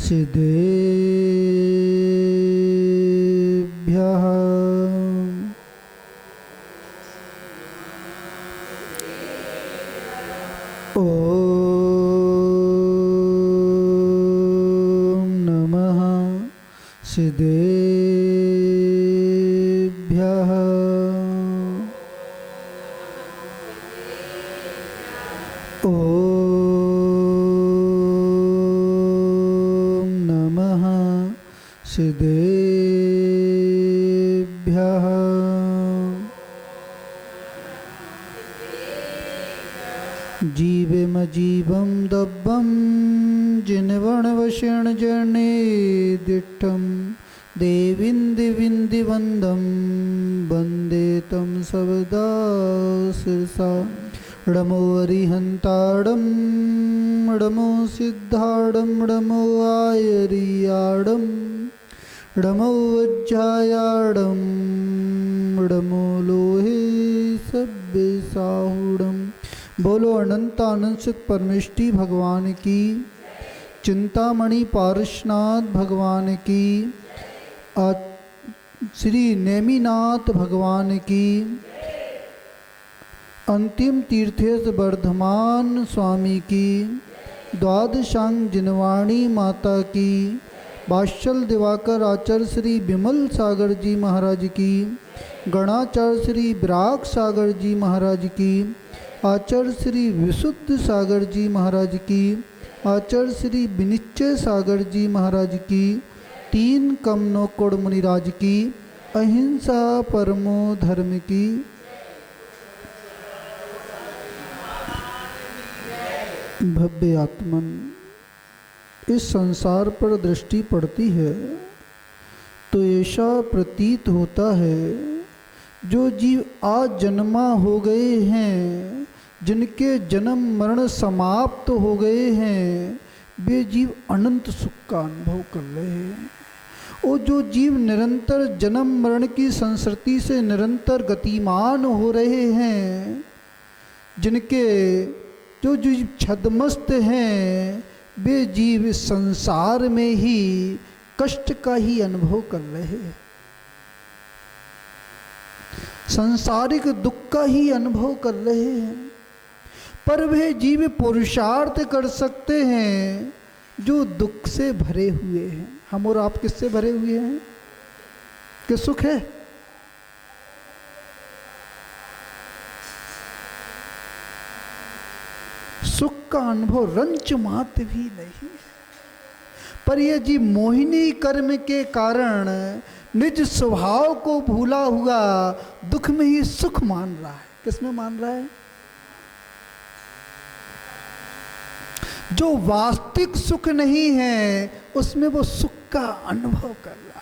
सिद्धेभ्यः ॐ नमः सिद्धेभ्यः ॐ नमः सिद्धेभ्यः जीवेमजीवं दब्बं जिनवर्णवशेण जने दिट्ठं देवीन्दिविन्दिवन्दं वन्दे तं सर्वदा शिरसा णमो अरिहन्ताडं णमो सिद्धाडं णमो आयरियाडं णमो वज्रायाडं णमो लोहे सव्यसाहुडं। बोलो अनंत आनंद सुख परमेष्टि भगवान की, चिंतामणि पारसनाथ भगवान की, श्री नेमिनाथ भगवान की, अंतिम तीर्थेश वर्धमान स्वामी की, द्वादशांग जिनवाणी माता की, वात्सल दिवाकर आचार्य श्री विमल सागर जी महाराज की, गणाचार्य श्री विराग सागर जी महाराज की, आचार्य श्री विशुद्ध सागर जी महाराज की, आचार्य श्री विनिश्चय सागर जी महाराज की, तीन कमनो कोड़ मुनिराज की, अहिंसा परमो धर्म की। भव्य आत्मन, इस संसार पर दृष्टि पड़ती है तो ऐसा प्रतीत होता है जो जीव आज जन्मा हो गए हैं, जिनके जन्म मरण समाप्त हो गए हैं, वे जीव अनंत सुख का अनुभव कर रहे हैं। और जो जीव निरंतर जन्म मरण की संस्कृति से निरंतर गतिमान हो रहे हैं, जिनके जो जीव छद्मस्त हैं, वे जीव इस संसार में ही कष्ट का ही अनुभव कर रहे हैं, सांसारिक दुख का ही अनुभव कर रहे हैं। पर वे जीव पुरुषार्थ कर सकते हैं जो दुख से भरे हुए हैं। हम और आप किससे भरे हुए हैं? कि सुख है? सुख का अनुभव रंच मात्र भी नहीं। पर यह जीव मोहिनी कर्म के कारण निज स्वभाव को भूला हुआ दुख में ही सुख मान रहा है। किसमें मान रहा है? जो वास्तविक सुख नहीं है उसमें वो सुख का अनुभव कर रहा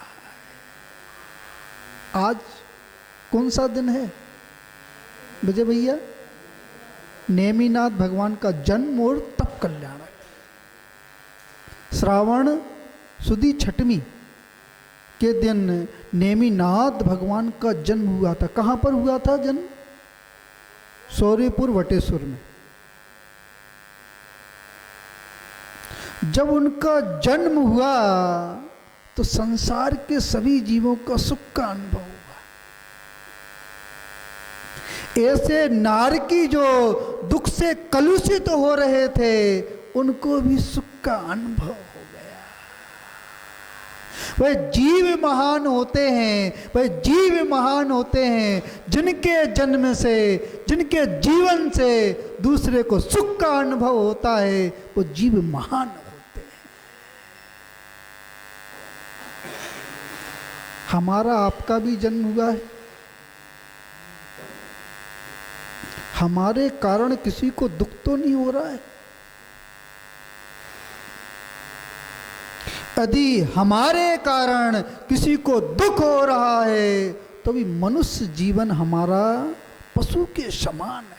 है। आज कौन सा दिन है विजय भैया? नेमिनाथ भगवान का जन्म और तप कल्याण। श्रावण सुदी छठवीं के दिन नेमिनाथ भगवान का जन्म हुआ था। कहाँ पर हुआ था जन्म? सौरेपुर वटेश्वर में। जब उनका जन्म हुआ तो संसार के सभी जीवों का सुख का अनुभव हुआ। ऐसे नारकी जो दुख से कलुषित हो रहे थे, उनको भी सुख का अनुभव हो गया। वह जीव महान होते हैं, वह जीव महान होते हैं जिनके जन्म से, जिनके जीवन से दूसरे को सुख का अनुभव होता है। वो जीव महान होते हैं। हमारा आपका भी जन्म हुआ है। हमारे कारण किसी को दुख तो नहीं हो रहा है। यदि हमारे कारण किसी को दुख हो रहा है तो भी मनुष्य जीवन हमारा पशु के समान है।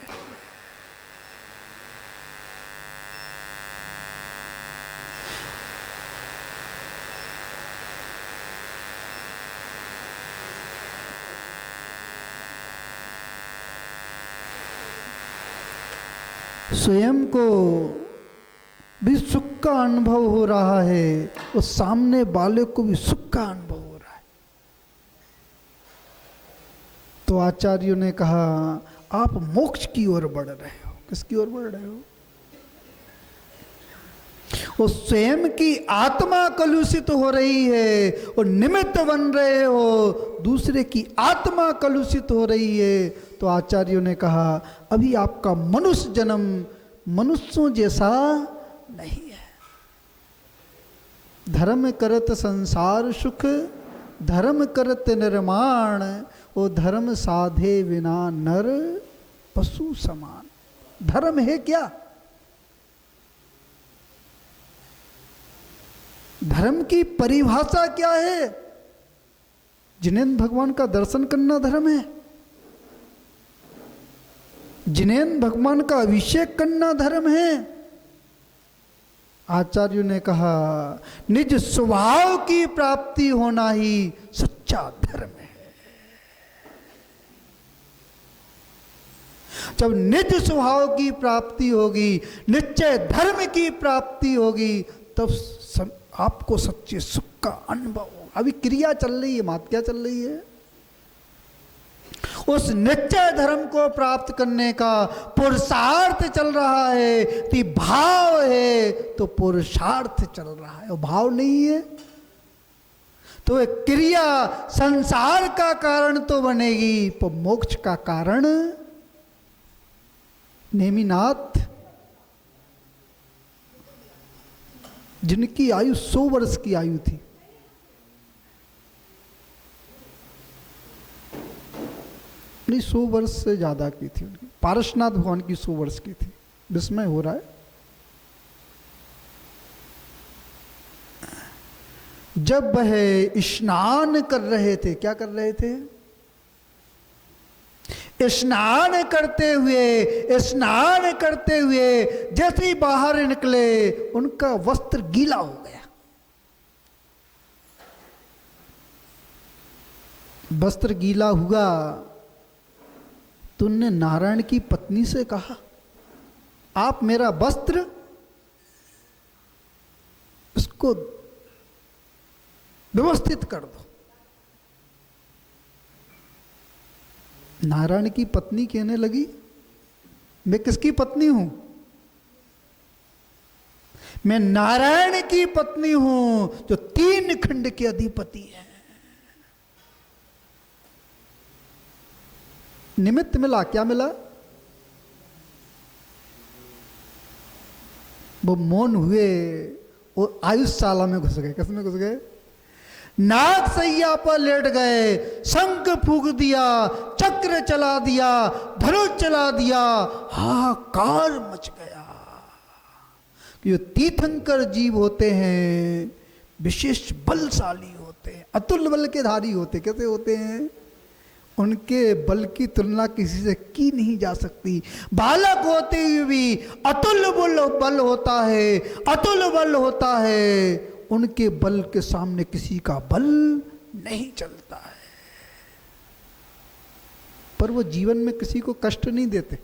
स्वयं को भी सुख का अनुभव हो रहा है और सामने वाले को भी सुख का अनुभव हो रहा है। तो आचार्यों ने कहा आप मोक्ष की ओर बढ़ रहे हो। किसकी ओर बढ़ रहे हो? वो स्वयं की आत्मा कलुषित हो रही है और निमित्त बन रहे हो दूसरे की आत्मा कलुषित हो रही है। तो आचार्यों ने कहा अभी आपका मनुष्य जन्म मनुष्यों जैसा नहीं है। धर्म करत संसार सुख, धर्म करत निर्माण, वो धर्म साधे बिना नर पशु समान। धर्म है क्या? धर्म की परिभाषा क्या है? जिनेन्द्र भगवान का दर्शन करना धर्म है। जिनेन्द्र भगवान का अभिषेक करना धर्म है। आचार्यों ने कहा निज स्वभाव की प्राप्ति होना ही सच्चा धर्म है। जब निज स्वभाव की प्राप्ति होगी, निश्चय धर्म की प्राप्ति होगी, तब आपको सच्चे सुख का अनुभव होगा। अभी क्रिया चल रही है, बात क्या चल रही है? उस निश्चय धर्म को प्राप्त करने का पुरुषार्थ चल रहा है। तो भाव है तो पुरुषार्थ चल रहा है, और भाव नहीं है तो एक क्रिया संसार का कारण तो बनेगी पर मोक्ष का कारण। नेमिनाथ जिनकी आयु 100 वर्ष की आयु थी, नहीं 100 वर्ष से ज्यादा की थी उनकी, पारसनाथ भगवान की 100 वर्ष की थी। विस्मय हो रहा है। जब वह स्नान कर रहे थे, क्या कर रहे थे? स्नान करते हुए जैसे ही बाहर निकले उनका वस्त्र गीला हो गया। वस्त्र गीला हुआ तो उनने नारायण की पत्नी से कहा आप मेरा वस्त्र इसको व्यवस्थित कर दो। नारायण की पत्नी कहने लगी मैं किसकी पत्नी हूं? मैं नारायण की पत्नी हूं जो 3 खंड के अधिपति है। निमित्त मिला, क्या मिला? वो मौन हुए और आयुषशाला में घुस गए। किसमें घुस गए? नाग सैया पर लेट गए, शंख फूंक दिया, चक्र चला दिया, धनुष चला दिया, हाहाकार मच गया। ये तीर्थंकर जीव होते हैं, विशेष बलशाली होते हैं, अतुल बल के धारी होते। कैसे होते हैं? उनके बल की तुलना किसी से की नहीं जा सकती। बालक होते हुए भी अतुल बल होता है, अतुल बल होता है। उनके बल के सामने किसी का बल नहीं चलता है। पर वो जीवन में किसी को कष्ट नहीं देते।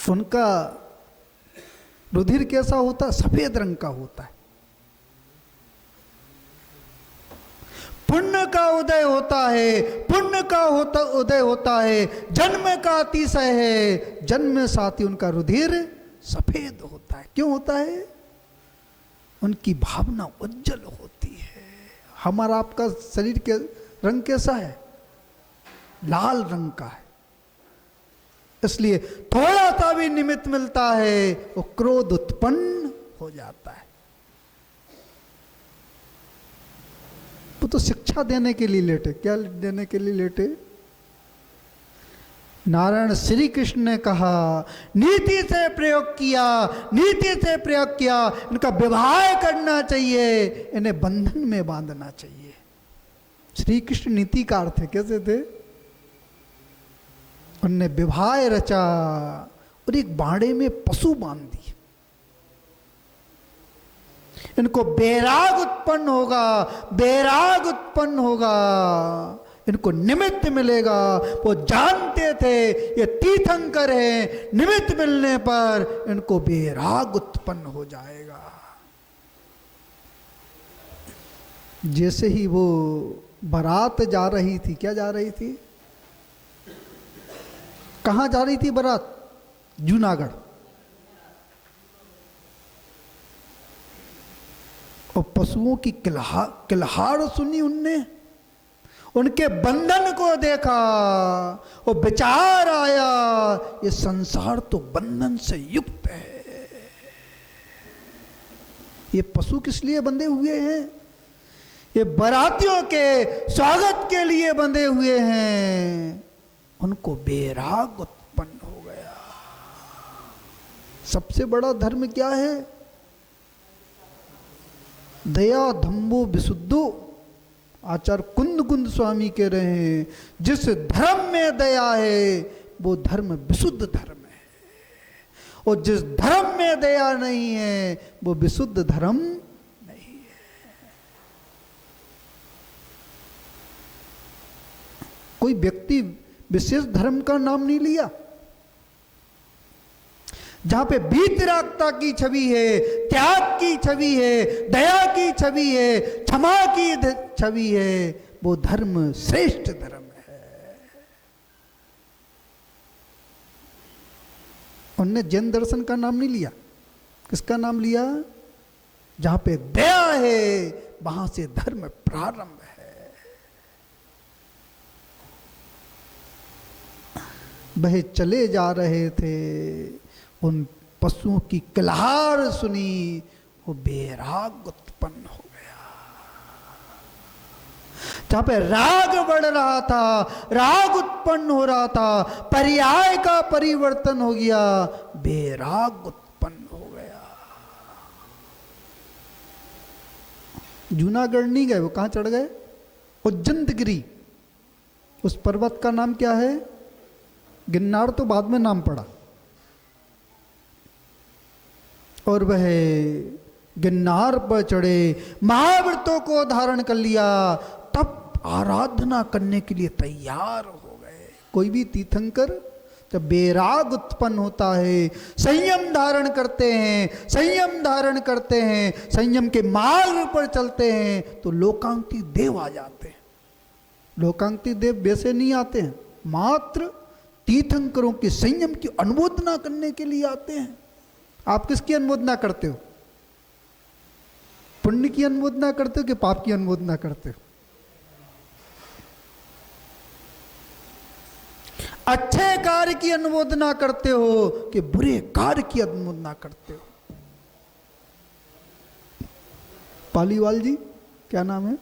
उनका रुधिर कैसा होता है? सफेद रंग का होता है। पुण्य का उदय होता है, पुण्य का उदय होता है, जन्म का अतिशय है, जन्म साथ ही उनका रुधिर सफेद होता है। क्यों होता है? उनकी भावना उज्जवल होती है। हमारा आपका शरीर के रंग कैसा है? लाल रंग का है। इसलिए थोड़ा सा भी निमित्त मिलता है वो क्रोध उत्पन्न हो जाता है। वो तो शिक्षा देने के लिए लेटे। क्या देने के लिए लेटे? नारायण श्री कृष्ण ने कहा नीति से प्रयोग किया, नीति से प्रयोग किया। इनका विवाह करना चाहिए, इन्हें बंधन में बांधना चाहिए। श्री कृष्ण नीतिकार थे। कैसे थे? उनने विवाह रचा और एक बाड़े में पशु बांध दी। इनको बैराग उत्पन्न होगा, बैराग उत्पन्न होगा। इनको निमित्त मिलेगा। वो जानते थे ये तीर्थंकर है, निमित्त मिलने पर इनको वैराग उत्पन्न हो जाएगा। जैसे ही वो बारात जा रही थी, क्या जा रही थी, कहाँ जा रही थी बारात? जूनागढ़। और पशुओं की किलहार सुनी उनने, उनके बंधन को देखा, वो विचार आया ये संसार तो बंधन से युक्त है। ये पशु किस लिए बंधे हुए हैं? ये बारातियों के स्वागत के लिए बंधे हुए हैं। उनको वैराग उत्पन्न हो गया। सबसे बड़ा धर्म क्या है? दया धम्मो विशुद्धो। आचार्य कुंद स्वामी कह रहे हैं जिस धर्म में दया है वो धर्म विशुद्ध धर्म है, और जिस धर्म में दया नहीं है वो विशुद्ध धर्म नहीं है। कोई व्यक्ति विशेष धर्म का नाम नहीं लिया। जहां पे वीतरागता की छवि है, त्याग की छवि है, दया की छवि है, क्षमा की छवि है, वो धर्म श्रेष्ठ धर्म है। उनने जैन दर्शन का नाम नहीं लिया। किसका नाम लिया? जहां पे दया है वहां से धर्म प्रारंभ है। वह चले जा रहे थे, उन पशुओं की किलहार सुनी, वो वैराग उत्पन्न हो गया। जहां पे राग बढ़ रहा था, राग उत्पन्न हो रहा था, पर्याय का परिवर्तन हो गया, वैराग उत्पन्न हो गया। जूनागढ़ नहीं गए, वो कहां चढ़ गए? उज्जैनगिरी। उस पर्वत का नाम क्या है? गिरनार तो बाद में नाम पड़ा। और वह गिरनार पर चढ़े, महाव्रतों को धारण कर लिया, तब आराधना करने के लिए तैयार हो गए। कोई भी तीर्थंकर जब वैराग उत्पन्न होता है, संयम धारण करते हैं, संयम धारण करते हैं, संयम के मार्ग पर चलते हैं, तो लोकांतिक देव आ जाते हैं। लोकांतिक देव वैसे नहीं आते हैं, मात्र तीर्थंकरों के संयम की अनुमोदना करने के लिए आते हैं। आप किसकी अनुमोदना करते हो? पुण्य की अनुमोदना करते हो कि पाप की अनुमोदना करते हो? अच्छे कार्य की अनुमोदना करते हो कि बुरे कार्य की अनुमोदना करते हो? पालीवाल जी, क्या नाम है?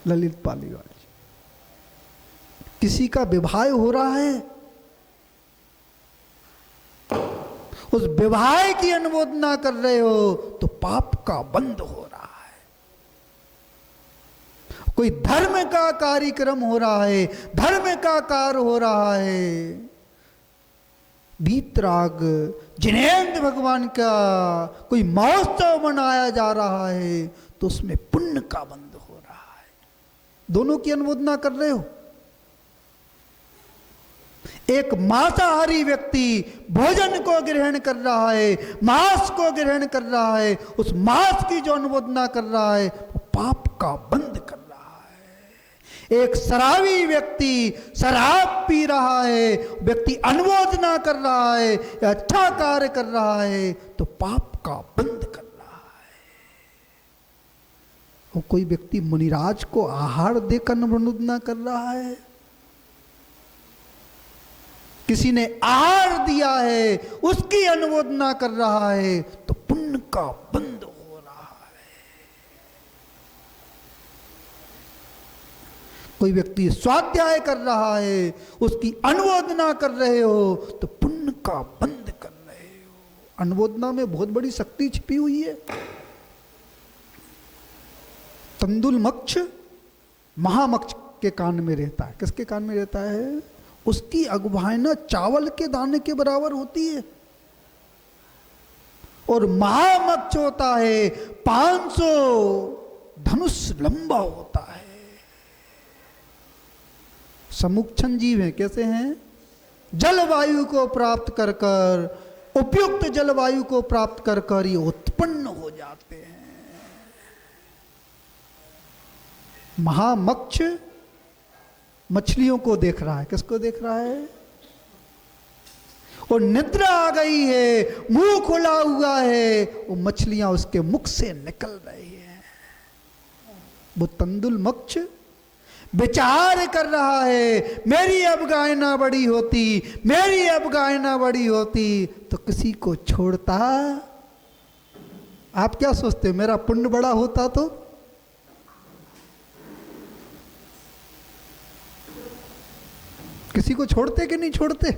ललित पालीवाल जी। किसी का विवाह हो रहा है, उस विवाह की अनुमोदना कर रहे हो तो पाप का बंध हो रहा है। कोई धर्म का कार्यक्रम हो रहा है, धर्म का कार्य हो रहा है, वीतराग जिनेंद्र भगवान का कोई महोत्सव मनाया जा रहा है, तो उसमें पुण्य का बंध हो रहा है। दोनों की अनुमोदना कर रहे हो। एक मांसाहारी व्यक्ति भोजन को ग्रहण कर रहा है, मांस को ग्रहण कर रहा है, उस मांस की जो अनुमोदना कर रहा है वो पाप का बंध कर रहा है। एक शराबी व्यक्ति शराब पी रहा है, व्यक्ति अनुमोदना कर रहा है या अच्छा कार्य कर रहा है, तो पाप का बंध कर रहा है। और कोई व्यक्ति मुनिराज को आहार देकर अनुमोदना कर रहा है, किसी ने आहार दिया है उसकी अनुमोदना कर रहा है, तो पुण्य का बंध हो रहा है। कोई व्यक्ति स्वाध्याय कर रहा है, उसकी अनुमोदना कर रहे हो तो पुण्य का बंध कर रहे हो। अनुमोदना में बहुत बड़ी शक्ति छिपी हुई है। तंदुल मक्ष महामक्ष के कान में रहता है। किसके कान में रहता है? उसकी अगुवाई ना चावल के दाने के बराबर होती है। और महामक्ष होता है 500 धनुष लंबा होता है। समुक्षण जीव हैं। कैसे हैं? जलवायु को प्राप्त कर कर, उपयुक्त जलवायु को प्राप्त कर कर ये उत्पन्न हो जाते हैं। महामक्ष मछलियों को देख रहा है। किसको देख रहा है? और निद्रा आ गई है, मुंह खुला हुआ है, वो मछलियां उसके मुख से निकल रही हैं। वो तंदुल मक्ष विचार कर रहा है, मेरी अब गाय ना बड़ी होती, मेरी अब गाय ना बड़ी होती तो किसी को छोड़ता। आप क्या सोचते हो? मेरा पुण्य बड़ा होता तो? किसी को छोड़ते कि नहीं छोड़ते?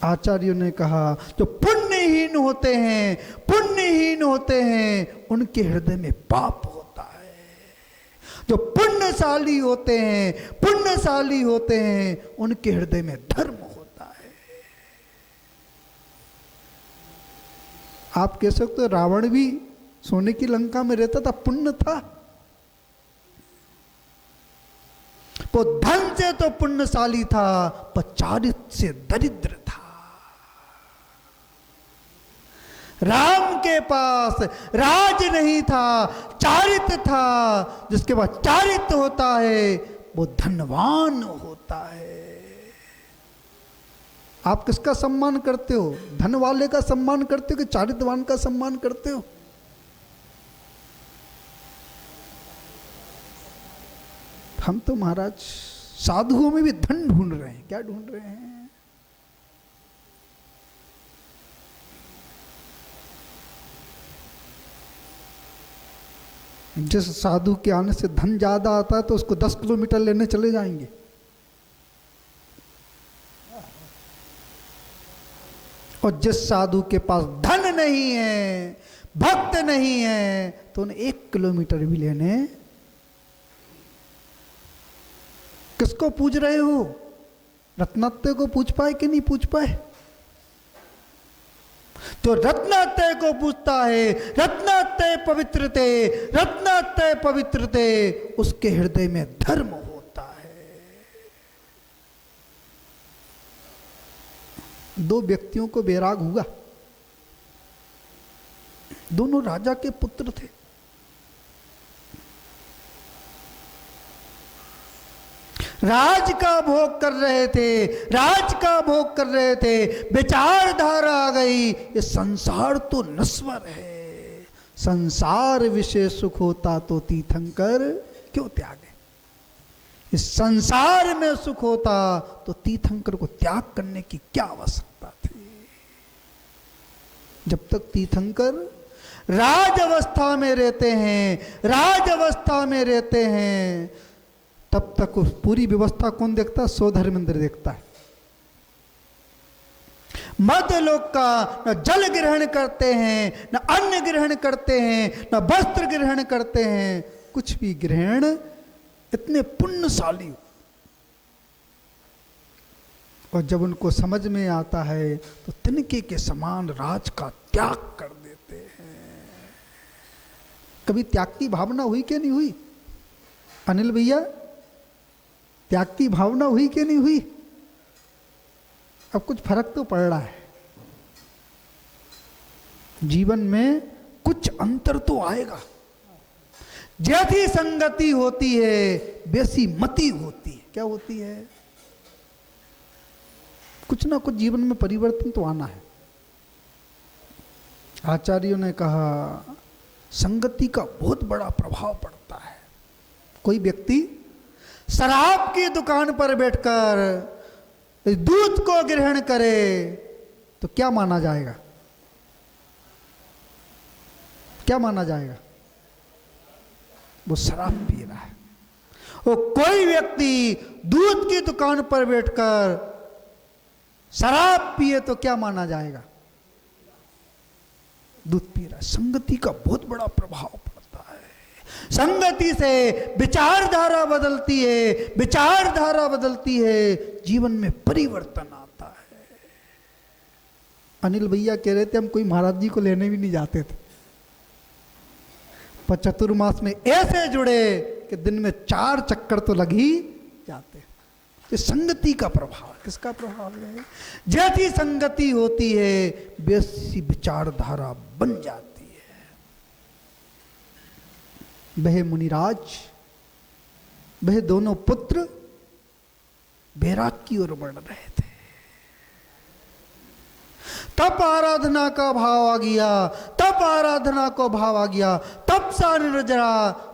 आचार्यों ने कहा जो पुण्यहीन होते हैं, पुण्यहीन होते हैं, उनके हृदय में पाप होता है। जो पुण्यशाली होते हैं, पुण्यशाली होते हैं, उनके हृदय में धर्म होता है। आप कह सकते हो रावण भी सोने की लंका में रहता था, पुण्य था। वो धन से तो पुण्यशाली था, पर चारित्र से दरिद्र था। राम के पास राज नहीं था, चारित्र था। जिसके पास चारित्र होता है वो धनवान होता है। आप किसका सम्मान करते हो? धन वाले का सम्मान करते हो कि चारित्रवान का सम्मान करते हो? हम तो महाराज साधुओं में भी धन ढूंढ रहे हैं। क्या ढूंढ रहे हैं? जिस साधु के आने से धन ज्यादा आता है तो उसको 10 किलोमीटर लेने चले जाएंगे। और जिस साधु के पास धन नहीं है, भक्त नहीं है, तो उन्हें 1 किलोमीटर भी लेने। किसको पूज रहे हो? रत्नात्रय को पूज पाए कि नहीं पूज पाए? तो रत्नात्रय को पूछता है, रत्नात्रय पवित्रते, रत्नात्रय पवित्रते, उसके हृदय में धर्म होता है। 2 व्यक्तियों को वैराग हुआ। दोनों राजा के पुत्र थे। राज का भोग कर रहे थे, राज का भोग कर रहे थे। विचारधारा आ गई, ये संसार तो नश्वर है, संसार विषय सुख होता तो तीर्थंकर क्यों त्यागे। इस संसार में सुख होता तो तीर्थंकर को त्याग करने की क्या आवश्यकता थी। जब तक तीर्थंकर राज अवस्था में रहते हैं, राज अवस्था में रहते हैं, तब तक उस पूरी व्यवस्था कौन देखता है? स्वधर्मेंद्र देखता है। मध्य लोक का न जल ग्रहण करते हैं, न अन्न ग्रहण करते हैं, न वस्त्र ग्रहण करते हैं, कुछ भी ग्रहण। इतने पुण्यशाली। और जब उनको समझ में आता है तो तिनके के समान राज का त्याग कर देते हैं। कभी त्याग की भावना हुई कि नहीं हुई? अनिल भैया, त्याग की भावना हुई कि नहीं हुई? अब कुछ फर्क तो पड़ रहा है। जीवन में कुछ अंतर तो आएगा। जैसी संगति होती है वैसी मति होती है। क्या होती है? कुछ ना कुछ जीवन में परिवर्तन तो आना है। आचार्यों ने कहा संगति का बहुत बड़ा प्रभाव पड़ता है। कोई व्यक्ति शराब की दुकान पर बैठकर दूध को ग्रहण करे तो क्या माना जाएगा? क्या माना जाएगा? वो शराब पी रहा है। और कोई व्यक्ति दूध की दुकान पर बैठकर शराब पिए तो क्या माना जाएगा? दूध पी रहा है। संगति का बहुत बड़ा प्रभाव पड़ता है। संगति से विचारधारा बदलती है, विचारधारा बदलती है, जीवन में परिवर्तन आता है। अनिल भैया कह रहे थे हम कोई महाराज जी को लेने भी नहीं जाते थे। पर चतुर्मास में ऐसे जुड़े कि दिन में 4 चक्कर तो लग ही जाते। ये संगति का प्रभाव, किसका प्रभाव है? जैसी संगति होती है वैसी विचारधारा बन जाती है। वह मुनिराज, वह दोनों पुत्र बैराग की ओर बढ़ रहे थे। तब आराधना का भाव आ गया, तब आराधना को भाव आ गया, तब सा निर्जरा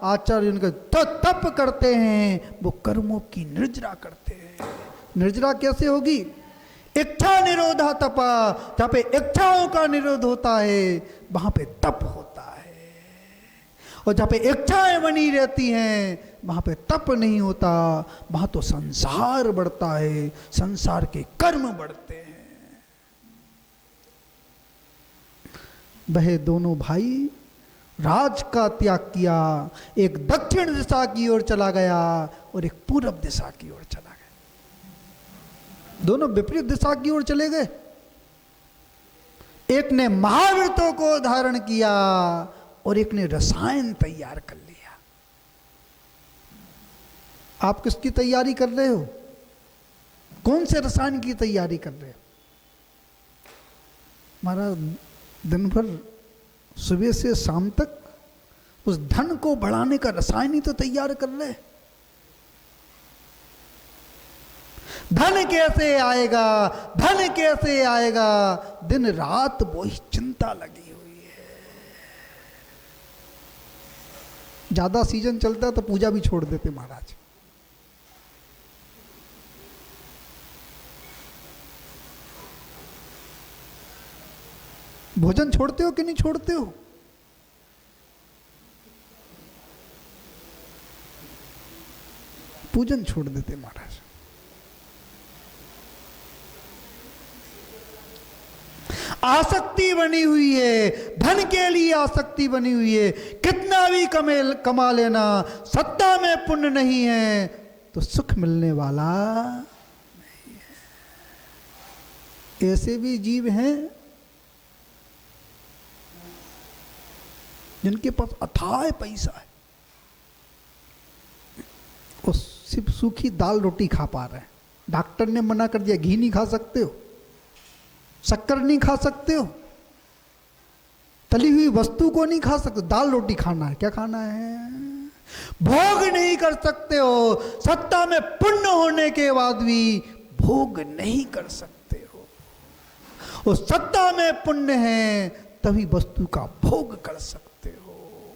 आचार्य उनका तो तप करते हैं, वो कर्मों की निर्जरा करते हैं। निर्जरा कैसे होगी? इच्छा निरोधा तपा, जहाँ पे इच्छाओं का निरोध होता है वहां पे तप होता है, और जहाँ पे इच्छाएं बनी रहती हैं वहां पे तप नहीं होता, वहां तो संसार बढ़ता है, संसार के कर्म बढ़ते हैं। वह दोनों भाई राज का त्याग किया, एक दक्षिण दिशा की ओर चला गया और एक पूर्व दिशा की ओर चला गया। दोनों विपरीत दिशा की ओर चले गए। एक ने महाव्रतों को धारण किया और एक ने रसायन तैयार कर लिया। आप किसकी तैयारी कर रहे हो? कौन से रसायन की तैयारी कर रहे हो? हमारा दिन भर सुबह से शाम तक उस धन को बढ़ाने का रसायन ही तो तैयार कर रहे। धन कैसे आएगा, धन कैसे आएगा, दिन रात वही चिंता लगी हुई है। ज्यादा सीजन चलता तो पूजा भी छोड़ देते महाराज। भोजन छोड़ते हो कि नहीं छोड़ते हो? पूजन छोड़ देते महाराज। आसक्ति बनी हुई है, धन के लिए आसक्ति बनी हुई है। कितना भी कमा लेना, सत्ता में पुण्य नहीं है तो सुख मिलने वाला नहीं है। ऐसे भी जीव हैं जिनके पास अथाह पैसा है, वो सिर्फ सूखी दाल रोटी खा पा रहे हैं। डॉक्टर ने मना कर दिया, घी नहीं खा सकते हो, शक्कर नहीं खा सकते हो, तली हुई वस्तु को नहीं खा सकते, दाल रोटी खाना है। क्या खाना है? भोग नहीं कर सकते हो, सत्ता में पुण्य होने के बाद भी भोग नहीं कर सकते हो। उस सत्ता में पुण्य है तभी वस्तु का भोग कर सकते हो।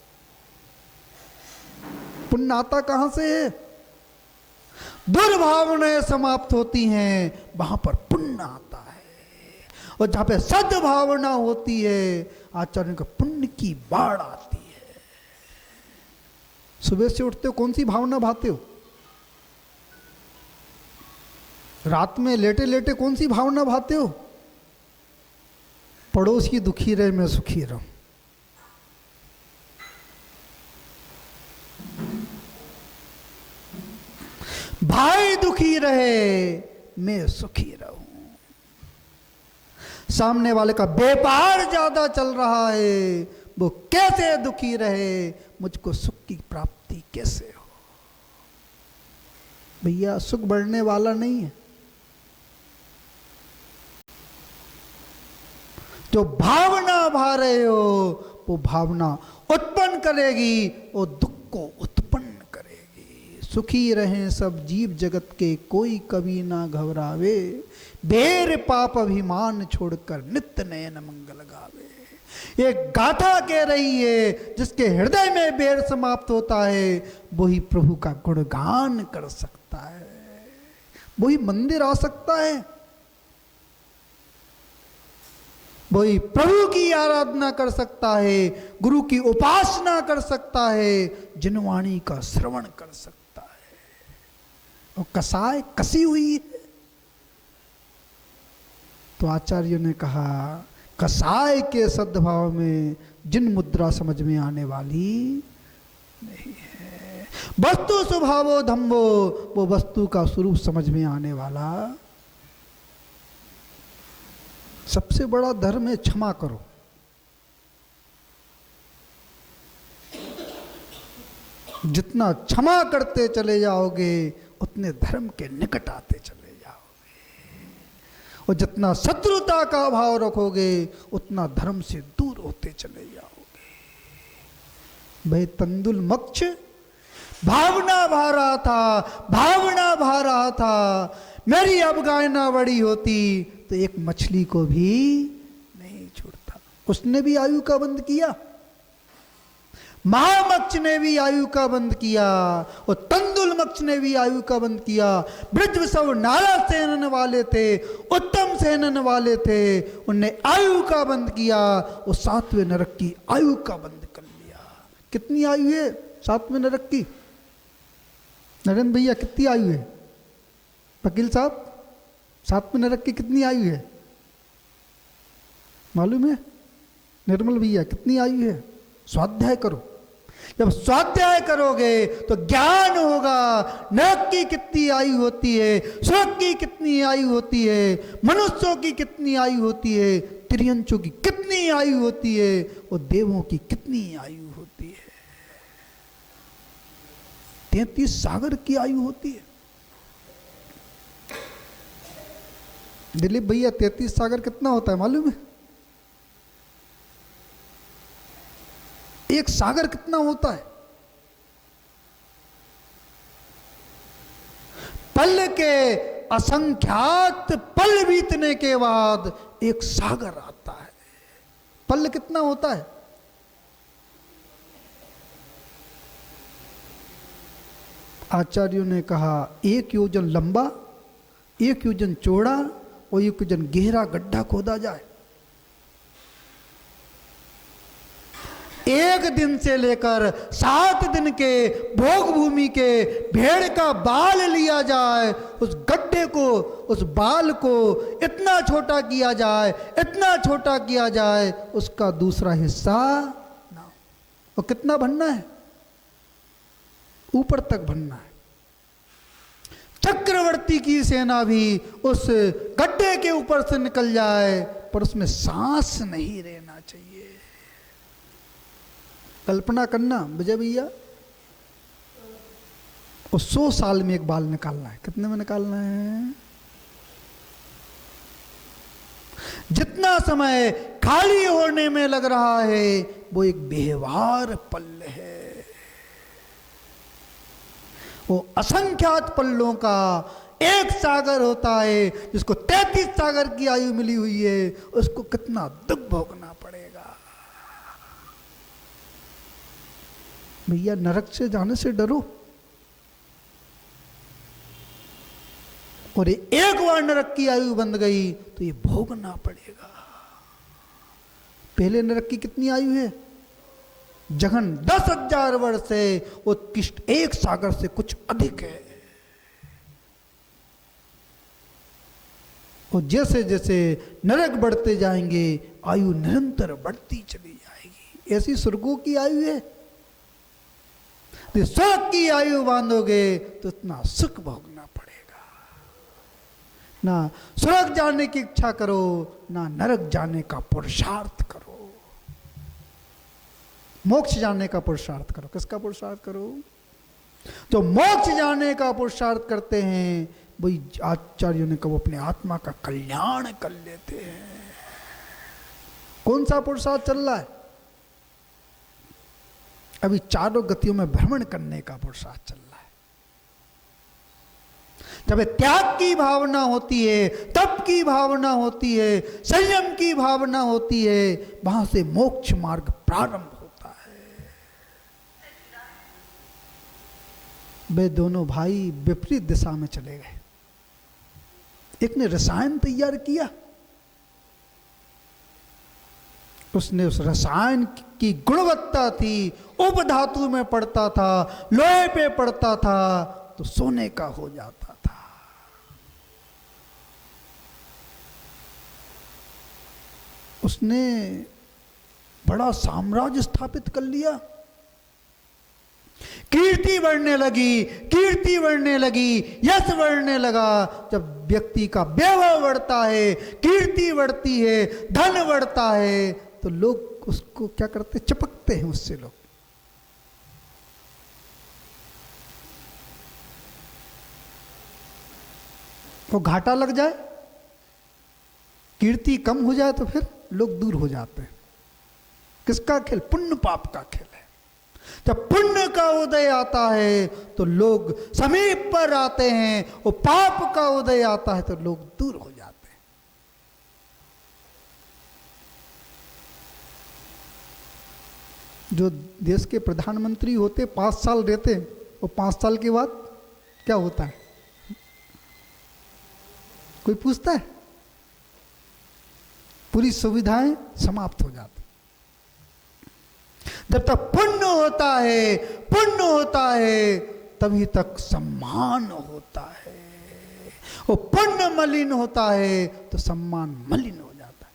पुण्य आता कहां से है? दुर्भावनाएं समाप्त होती हैं, वहां पर पुण्य आता है। और जहां पे सद्भावना होती है आचार्य का पुण्य की बाढ़ आती है। सुबह से उठते हो कौन सी भावना भाते हो? रात में लेटे लेटे कौन सी भावना भाते हो? पड़ोसी दुखी रहे मैं सुखी रहूं। भाई दुखी रहे मैं सुखी रहूं। सामने वाले का व्यापार ज्यादा चल रहा है, वो कैसे दुखी रहे, मुझको सुख की प्राप्ति कैसे हो। भैया सुख बढ़ने वाला नहीं है। जो भावना भा रहे हो वो भावना उत्पन्न करेगी और दुख को उत्पन्न करेगी। सुखी रहें सब जीव जगत के, कोई कभी ना घबरावे, बेर पाप अभिमान छोड़कर नित्य नयन मंगल गावे। ये गाथा कह रही है जिसके हृदय में बेर समाप्त होता है वही प्रभु का गुणगान कर सकता है, वही मंदिर आ सकता है, वही प्रभु की आराधना कर सकता है, गुरु की उपासना कर सकता है, जिनवाणी का श्रवण कर सकता है। और कसाय कसी हुई है तो आचार्य ने कहा कसाय के सद्भाव में जिन मुद्रा समझ में आने वाली नहीं है। वस्तु स्वभावो धम्मो, वो वस्तु का स्वरूप समझ में आने वाला। सबसे बड़ा धर्म है क्षमा करो। जितना क्षमा करते चले जाओगे उतने धर्म के निकट आते चले जाओगे, और जितना शत्रुता का भाव रखोगे उतना धर्म से दूर होते चले जाओगे। भाई तंदुल मक्ष भावना भा रहा था, भावना भा रहा था, मेरी अवगाहना बड़ी होती तो एक मछली को भी नहीं छोड़ता। उसने भी आयु का बंद किया, महामक्ष ने भी आयु का बंद किया, और तंदुल मक्ष ने भी आयु का बंद किया। ब्रज सब नारा सेनन वाले थे, उत्तम सेनन वाले थे, उनने आयु का बंद किया और सातवें नरक की आयु का बंद कर लिया। कितनी आयु है सातवें नरक की? नरेंद्र भैया कितनी आयु है? वकील साहब सातवें नरक की कितनी आयु है मालूम है? निर्मल भैया कितनी आयु है? स्वाध्याय करो, जब स्वाध्याय करोगे तो ज्ञान होगा। नरक की कितनी आयु होती है, स्वर्ग की कितनी आयु होती है, मनुष्यों की कितनी आयु होती है, त्रियंचों की कितनी आयु होती है, और देवों की कितनी आयु होती है। 33 सागर की आयु होती है। दिलीप भैया 33 सागर कितना होता है मालूम है? एक सागर कितना होता है? पल के असंख्यात पल बीतने के बाद एक सागर आता है। पल कितना होता है? आचार्यों ने कहा 1 योजन लंबा, 1 योजन चौड़ा और 1 योजन गहरा गड्ढा खोदा जाए। 1 दिन से लेकर 7 दिन के भोग भूमि के भेड़ का बाल लिया जाए, उस गड्ढे को, उस बाल को इतना छोटा किया जाए, इतना छोटा किया जाए, उसका दूसरा हिस्सा ना। और कितना भरना है? ऊपर तक भरना है। चक्रवर्ती की सेना भी उस गड्ढे के ऊपर से निकल जाए, पर उसमें सांस नहीं रहना चाहिए। कल्पना करना विजय भैया, और 100 साल में एक बाल निकालना है। कितने में निकालना है? जितना समय खाली होने में लग रहा है वो एक बेहवार पल है। वो असंख्यात पल्लों का एक सागर होता है, जिसको 33 सागर की आयु मिली हुई है, उसको कितना दुख भोगना पड़ेगा। भैया नरक से जाने से डरो, और एक बार नरक की आयु बंध गई तो ये भोगना पड़ेगा। पहले नरक की कितनी आयु है? जघन 10,000 वर्ष है, उत्कृष्ट एक सागर से कुछ अधिक है। और जैसे जैसे नरक बढ़ते जाएंगे आयु निरंतर बढ़ती चली जाएगी। ऐसी स्वर्गों की आयु है। स्वर्ग की आयु बांधोगे तो इतना सुख भोगना पड़ेगा। ना स्वर्ग जाने की इच्छा करो, ना नरक जाने का पुरुषार्थ करो। मोक्ष जाने का पुरुषार्थ करो। किसका पुरुषार्थ करो? तो मोक्ष जाने का पुरुषार्थ करते हैं वही आचार्यों ने कहा अपने आत्मा का कल्याण कर लेते हैं। कौन सा पुरुषार्थ चल रहा है? अभी चारों गतियों में भ्रमण करने का पुरुषार्थ चल रहा है। जब त्याग की भावना होती है, तप की भावना होती है, संयम की भावना होती है, वहां से मोक्ष मार्ग प्रारंभ होता है। वे दोनों भाई विपरीत दिशा में चले गए। एक ने रसायन तैयार किया, उसने उस रसायन की गुणवत्ता थी, उपधातु में पड़ता था, लोहे पे पड़ता था तो सोने का हो जाता था। उसने बड़ा साम्राज्य स्थापित कर लिया। कीर्ति बढ़ने लगी, कीर्ति बढ़ने लगी, यश बढ़ने लगा। जब व्यक्ति का वैभव बढ़ता है, कीर्ति बढ़ती है, धन बढ़ता है, तो लोग उसको क्या करते? चिपकते हैं उससे। लोग वो घाटा लग जाए, कीर्ति कम हो जाए तो फिर लोग दूर हो जाते हैं। किसका खेल? पुण्य पाप का खेल है। जब पुण्य का उदय आता है तो लोग समीप पर आते हैं, और पाप का उदय आता है तो लोग दूर हो जाते हैं। जो देश के प्रधानमंत्री होते 5 साल रहते हैं, वो 5 साल के बाद क्या होता है? कोई पूछता है? पूरी सुविधाएं समाप्त हो जाती। जब तक पुण्य होता है, पुण्य होता है, तभी तक सम्मान होता है। और पुण्य मलिन होता है तो सम्मान मलिन हो जाता है।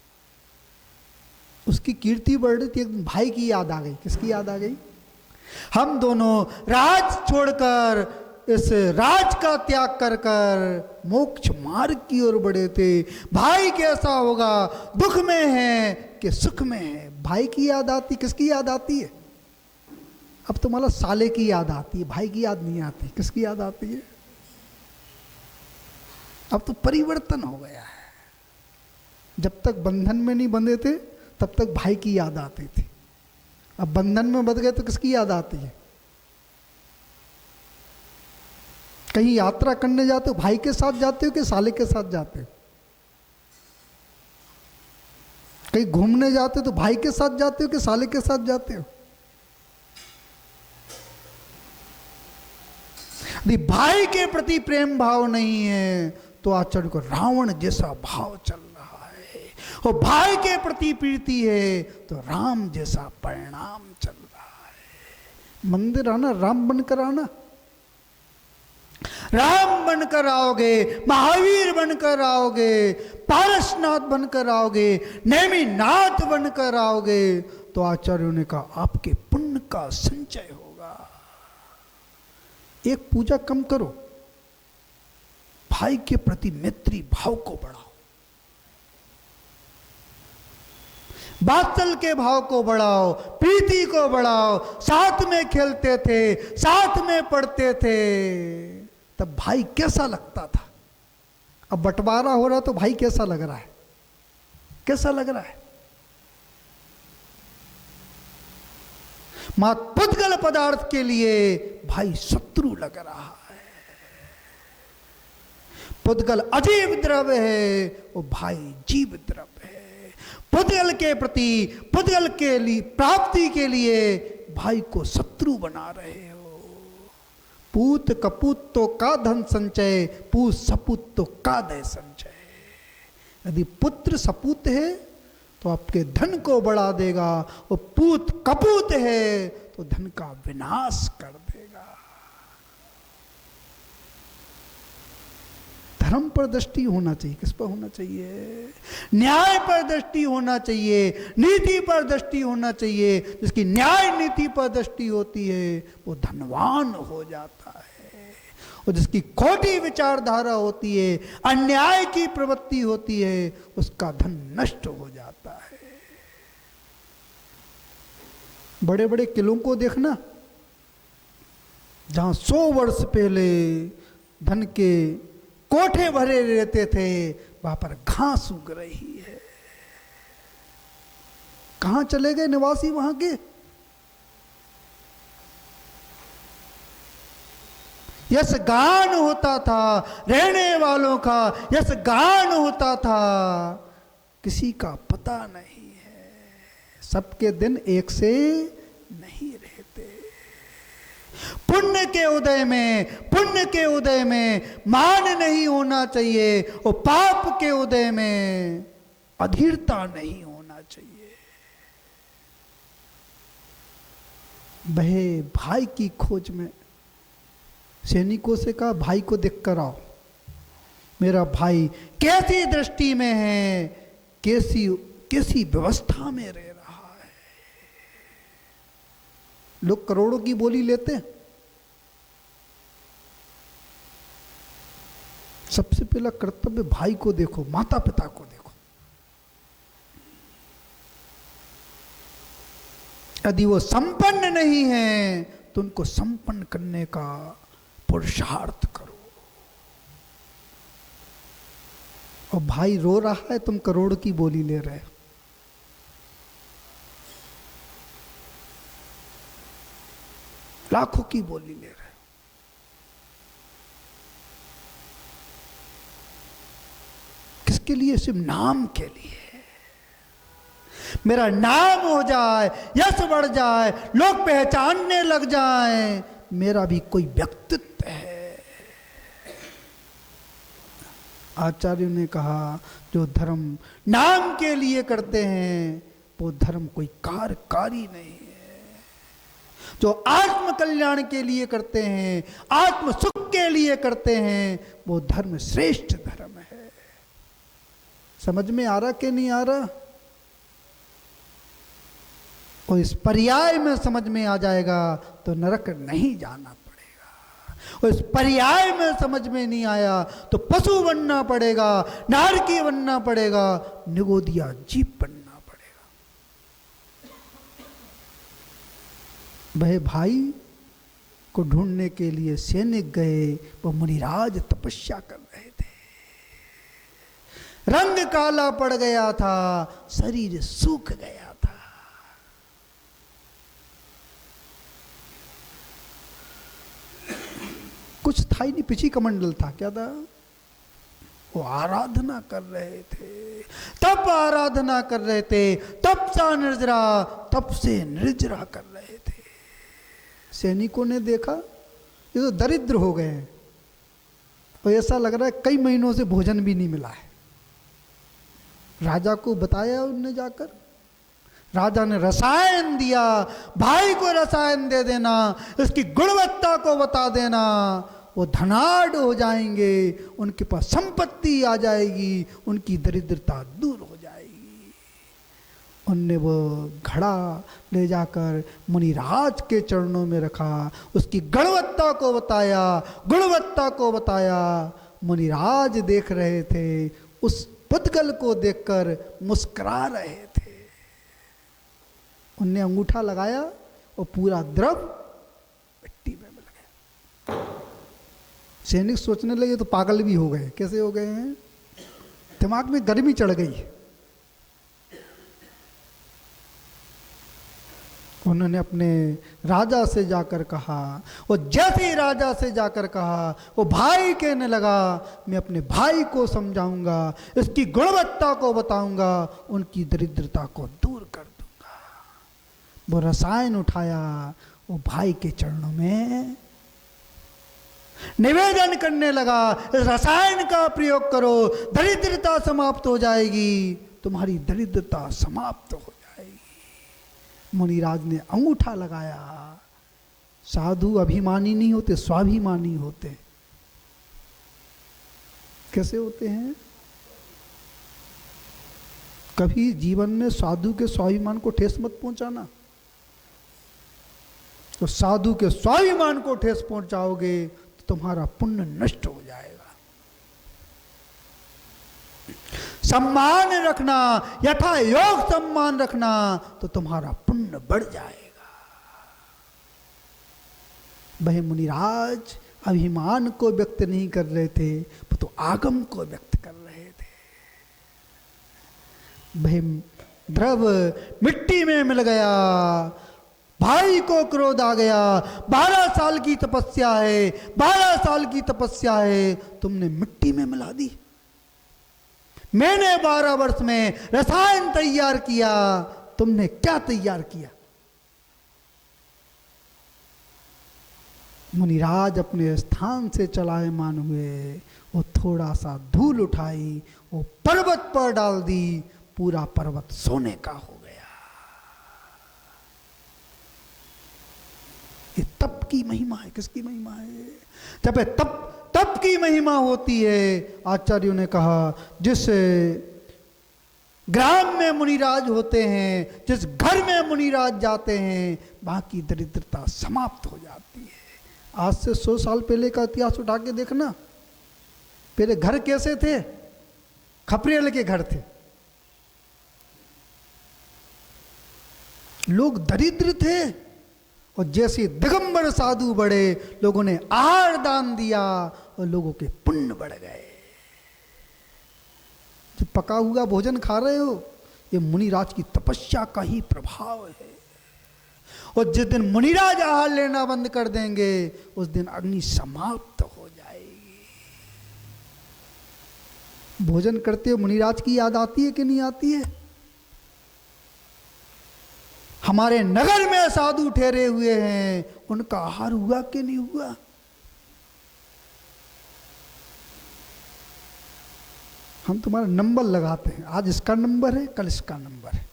उसकी कीर्ति बढ़ रही थी, एक भाई की याद आ गई। किसकी याद आ गई? हम दोनों राज छोड़कर, इस राज का त्याग कर कर मोक्ष मार्ग की ओर बढ़े थे। भाई कैसा होगा? दुख में है कि सुख में है? भाई की याद आती। किसकी याद आती है? अब तो मतलब साले की याद आती है, भाई की याद नहीं आती। किसकी याद आती है? अब तो परिवर्तन हो गया है। जब तक बंधन में नहीं बंधे थे तब तक भाई की याद आती थी। अब बंधन में बंध गए तो किसकी याद आती है? कहीं यात्रा करने जाते हो, भाई के साथ जाते हो कि साले के साथ जाते हो? कहीं घूमने जाते हो तो भाई के साथ जाते हो कि साले के साथ जाते हो? यदि भाई के प्रति प्रेम भाव नहीं है तो आचार्य को रावण जैसा भाव चल रहा है, और भाई के प्रति प्रीति है तो राम जैसा परिणाम चल रहा है। मंदिर आना, राम बनकर आना। राम बनकर आओगे, महावीर बनकर आओगे, पारसनाथ बनकर आओगे, नेमिनाथ बनकर आओगे तो आचार्यों ने कहा आपके पुण्य का संचय होगा। एक पूजा कम करो, भाई के प्रति मैत्री भाव को बढ़ाओ, बात्सल के भाव को बढ़ाओ, प्रीति को बढ़ाओ। साथ में खेलते थे, साथ में पढ़ते थे, तब भाई कैसा लगता था। अब बंटवारा हो रहा तो भाई कैसा लग रहा है? कैसा लग रहा है? मात पुद्गल पदार्थ के लिए भाई शत्रु लग रहा है। पुद्गल अजीव द्रव्य है, वो भाई जीव द्रव्य है। पुद्गल के प्रति, पुद्गल के लिए प्राप्ति के लिए भाई को शत्रु बना रहे हो। पूत कपूत तो का धन संचय, पूत सपूत तो का दय संचय। यदि पुत्र सपूत है तो आपके धन को बढ़ा देगा, और पूत कपूत है तो धन का विनाश कर देगा। धर्म पर दृष्टि होना चाहिए। किस पर होना चाहिए? न्याय पर दृष्टि होना चाहिए, नीति पर दृष्टि होना चाहिए। जिसकी न्याय नीति पर दृष्टि होती है वो धनवान हो जाता है, और जिसकी खोटी विचारधारा होती है, अन्याय की प्रवृत्ति होती है, उसका धन नष्ट हो जाता है। बड़े बड़े किलों को देखना, जहां 100 वर्ष पहले धन के कोठे भरे रहते थे, वहां पर घास उग रही है। कहां चले गए निवासी वहां के? यश गान होता था रहने वालों का, यश गान होता था, किसी का पता नहीं है। सबके दिन एक से नहीं रहते। पुण्य के उदय में, पुण्य के उदय में मान नहीं होना चाहिए, और पाप के उदय में अधीरता नहीं होना चाहिए। वह भाई की खोज में सैनिकों से कहा भाई को देख कर आओ, मेरा भाई कैसी दृष्टि में है, कैसी कैसी व्यवस्था में रह रहा है। लोग करोड़ों की बोली लेते हैं। सबसे पहला कर्तव्य भाई को देखो, माता पिता को देखो। यदि वो संपन्न नहीं है तो उनको संपन्न करने का पुरुषार्थ करो। और भाई रो रहा है, तुम करोड़ की बोली ले रहे हो। लाखों की बोली ले रहे हो। किसके लिए? सिर्फ नाम के लिए। मेरा नाम हो जाए, यश बढ़ जाए, लोग पहचानने लग जाएं, मेरा भी कोई व्यक्तित्व है। आचार्यों ने कहा जो धर्म नाम के लिए करते हैं वो धर्म कोई कार्यकारी नहीं है। जो आत्म कल्याण के लिए करते हैं, आत्म सुख के लिए करते हैं, वो धर्म श्रेष्ठ धर्म है। समझ में आ रहा कि नहीं आ रहा? और इस पर्याय में समझ में आ जाएगा तो नरक नहीं जाना पड़ेगा। और इस पर्याय में समझ में नहीं आया तो पशु बनना पड़ेगा, नारकी बनना पड़ेगा, निगोदिया जीव बनना पड़ेगा। वह भाई को ढूंढने के लिए सैनिक गए। वो मुनिराज तपस्या कर रहे थे। रंग काला पड़ गया था, शरीर सूख गया था। कुछ था ही नहीं, पिछी कमंडल था। क्या था? वो आराधना कर रहे थे, तप आराधना कर रहे थे, तप सा निर्जरा, तप से निर्जरा कर रहे थे। सैनिकों ने देखा ये तो दरिद्र हो गए हैं, और ऐसा लग रहा है कई महीनों से भोजन भी नहीं मिला है। राजा को बताया उनने जाकर, राजा ने रसायन दिया। भाई को रसायन दे देना, इसकी गुणवत्ता को बता देना, वो धनाढ़ हो जाएंगे, उनके पास संपत्ति आ जाएगी, उनकी दरिद्रता दूर हो जाएगी। उनने वो घड़ा ले जाकर मुनिराज के चरणों में रखा, उसकी गुणवत्ता को बताया, गुणवत्ता को बताया। मुनिराज देख रहे थे, उस पुद्गल को देखकर मुस्कुरा रहे थे। उनने अंगूठा लगाया और पूरा द्रव मिट्टी में मिल गया। सैनिक सोचने लगे तो पागल भी हो गए। कैसे हो गए हैं? दिमाग में गर्मी चढ़ गई। उन्होंने अपने राजा से जाकर कहा, और जैसे ही राजा से जाकर कहा, वो भाई कहने लगा मैं अपने भाई को समझाऊंगा, इसकी गुणवत्ता को बताऊंगा, उनकी दरिद्रता को दूर कर दूंगा। वो रसायन उठाया, वो भाई के चरणों में निवेदन करने लगा, इस रसायन का प्रयोग करो, दरिद्रता समाप्त हो जाएगी, तुम्हारी दरिद्रता समाप्त हो जाएगी। मुनिराज ने अंगूठा लगाया। साधु अभिमानी नहीं होते, स्वाभिमानी होते। कैसे होते हैं? कभी जीवन में साधु के स्वाभिमान को ठेस मत पहुंचाना। तो साधु के स्वाभिमान को ठेस पहुंचाओगे तो तुम्हारा पुण्य नष्ट हो जाएगा। सम्मान रखना, यथा योग सम्मान रखना, तो तुम्हारा पुण्य बढ़ जाएगा। वह मुनिराज अभिमान को व्यक्त नहीं कर रहे थे, तो आगम को व्यक्त कर रहे थे। वह द्रव मिट्टी में मिल गया। भाई को क्रोध आ गया। 12 साल की तपस्या है, 12 साल की तपस्या है, तुमने मिट्टी में मिला दी। मैंने 12 वर्ष में रसायन तैयार किया, तुमने क्या तैयार किया? मुनिराज अपने स्थान से चलायमान हुए। वो थोड़ा सा धूल उठाई, वो पर्वत पर डाल दी, पूरा पर्वत सोने का हो गया। ये तप की महिमा है। किसकी महिमा है? जब तप की महिमा होती है। आचार्यों ने कहा जिस ग्राम में मुनिराज होते हैं, जिस घर में मुनिराज जाते हैं, वहां की दरिद्रता समाप्त हो जाती है। आज से 100 साल पहले का इतिहास उठा के देखना। पहले घर कैसे थे? खपरेल के घर थे, लोग दरिद्र थे। और जैसे दिगंबर साधु बढ़े, लोगों ने आहार दान दिया और लोगों के पुण्य बढ़ गए। जो पका हुआ भोजन खा रहे हो, ये मुनिराज की तपस्या का ही प्रभाव है। और जिस दिन मुनिराज आहार लेना बंद कर देंगे उस दिन अग्नि समाप्त हो जाएगी। भोजन करते हो मुनिराज की याद आती है कि नहीं आती है? हमारे नगर में साधु ठहरे हुए हैं, उनका आहार हुआ कि नहीं हुआ? हम तुम्हारा नंबर लगाते हैं, आज इसका नंबर है, कल इसका नंबर है।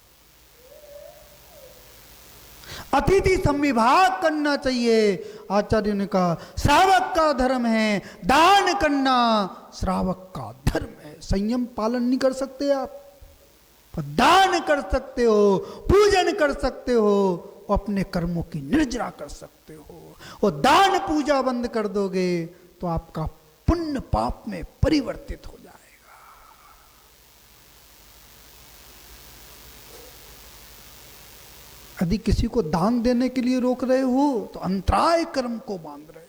अतिथि संविभाग करना चाहिए। आचार्य ने कहा श्रावक का धर्म है दान करना, श्रावक का धर्म है। संयम पालन नहीं कर सकते आप, पर दान कर सकते हो, पूजन कर सकते हो, अपने कर्मों की निर्जरा कर सकते हो। और दान पूजा बंद कर दोगे तो आपका पुण्य पाप में परिवर्तित हो जाएगा। यदि किसी को दान देने के लिए रोक रहे हो तो अंतराय कर्म को बांध रहे हो।